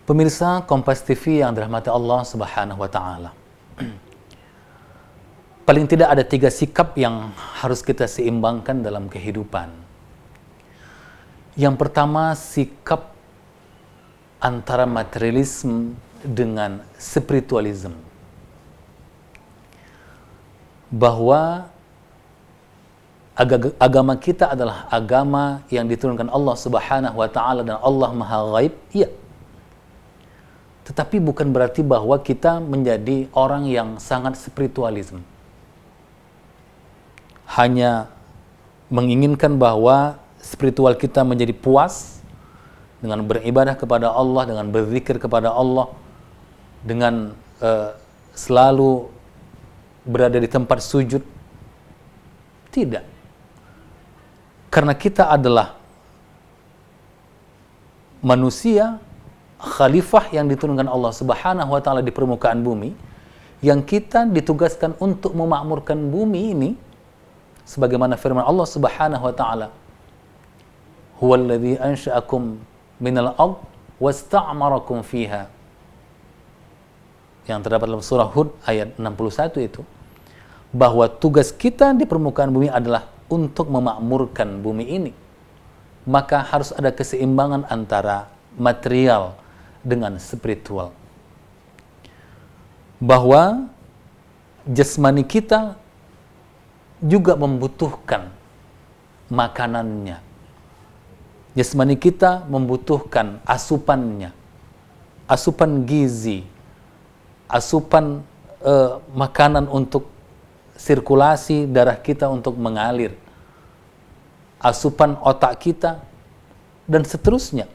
Pemirsa Kompas TV yang dirahmati Allah Subhanahu wa Ta'ala, paling tidak ada 3 sikap yang harus kita seimbangkan dalam kehidupan. Yang pertama, sikap antara materialisme dengan spiritualisme. Bahwa agama kita adalah agama yang diturunkan Allah Subhanahu wa Ta'ala dan Allah Maha Ghaib, iya. Tetapi bukan berarti bahwa kita menjadi orang yang sangat spiritualisme. Hanya menginginkan bahwa spiritual kita menjadi puas dengan beribadah kepada Allah, dengan berzikir kepada Allah, dengan selalu berada di tempat sujud. Tidak. Karena kita adalah manusia, khalifah yang diturunkan Allah Subhanahu wa Ta'ala di permukaan bumi, yang kita ditugaskan untuk memakmurkan bumi ini sebagaimana firman Allah Subhanahu wa Ta'ala, huwallazi ansha'akum minal ard wasta'marakum fiha, yang terdapat dalam surah Hud ayat 61 itu, bahwa tugas kita di permukaan bumi adalah untuk memakmurkan bumi ini. Maka harus ada keseimbangan antara material dengan spiritual. Bahwa jasmani kita juga membutuhkan makanannya. Jasmani kita membutuhkan asupannya. Asupan gizi, asupan makanan untuk sirkulasi darah kita untuk mengalir, asupan otak kita, dan seterusnya.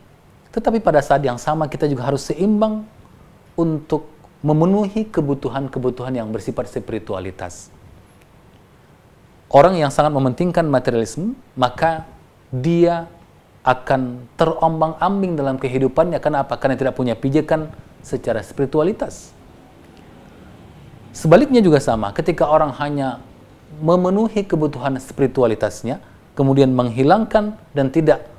Tetapi pada saat yang sama kita juga harus seimbang untuk memenuhi kebutuhan-kebutuhan yang bersifat spiritualitas. Orang yang sangat mementingkan materialisme, maka dia akan terombang-ambing dalam kehidupannya. Kenapa? Karena tidak punya pijakan secara spiritualitas. Sebaliknya juga sama, ketika orang hanya memenuhi kebutuhan spiritualitasnya, kemudian menghilangkan dan tidak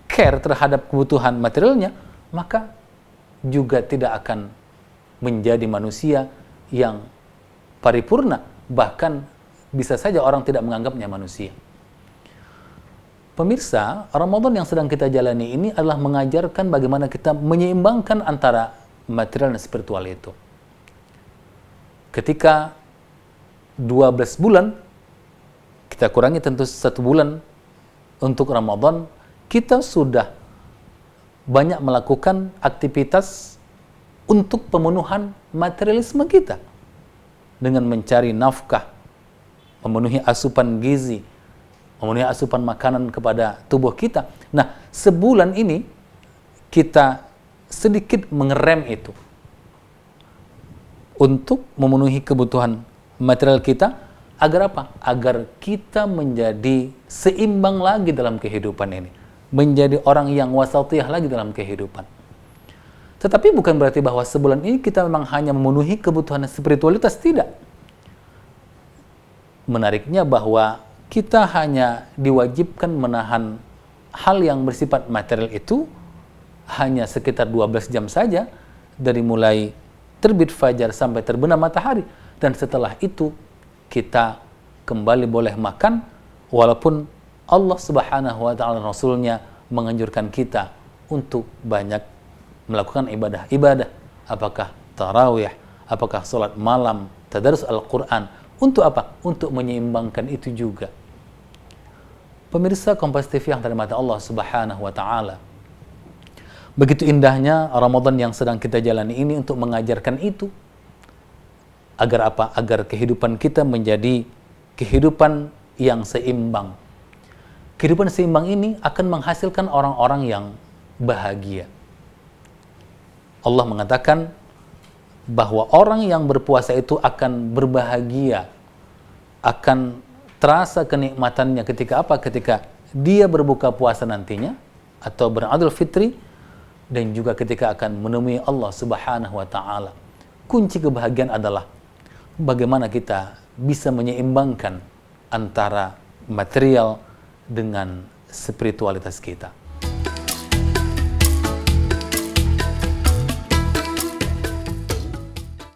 care terhadap kebutuhan materialnya, maka juga tidak akan menjadi manusia yang paripurna. Bahkan bisa saja orang tidak menganggapnya manusia. Pemirsa, Ramadan yang sedang kita jalani ini adalah mengajarkan bagaimana kita menyeimbangkan antara material dan spiritual itu. Ketika 12 bulan, kita kurangi tentu 1 bulan untuk Ramadan, kita sudah banyak melakukan aktivitas untuk pemenuhan materialisme kita. Dengan mencari nafkah, memenuhi asupan gizi, memenuhi asupan makanan kepada tubuh kita. Nah, sebulan ini kita sedikit mengerem itu untuk memenuhi kebutuhan material kita. Agar apa? Agar kita menjadi seimbang lagi dalam kehidupan ini. Menjadi orang yang wasatiyah lagi dalam kehidupan. Tetapi bukan berarti bahwa sebulan ini kita memang hanya memenuhi kebutuhan spiritualitas, tidak. Menariknya bahwa kita hanya diwajibkan menahan hal yang bersifat material itu hanya sekitar 12 jam saja, dari mulai terbit fajar sampai terbenam matahari. Dan setelah itu kita kembali boleh makan, walaupun Allah Subhanahu wa Ta'ala Rasulnya menganjurkan kita untuk banyak melakukan ibadah-ibadah. Apakah tarawih, apakah salat malam, tadarus Al-Quran. Untuk apa? Untuk menyeimbangkan itu juga. Pemirsa Kompas TV yang dirahmati Allah Subhanahu wa Ta'ala, begitu indahnya Ramadan yang sedang kita jalani ini untuk mengajarkan itu. Agar apa? Agar kehidupan kita menjadi kehidupan yang seimbang. Kehidupan seimbang ini akan menghasilkan orang-orang yang bahagia. Allah mengatakan bahwa orang yang berpuasa itu akan berbahagia, akan terasa kenikmatannya ketika apa? Ketika dia berbuka puasa nantinya atau beridul fitri, dan juga ketika akan menemui Allah Subhanahu wa Ta'ala. Kunci kebahagiaan adalah bagaimana kita bisa menyeimbangkan antara material dengan spiritualitas kita.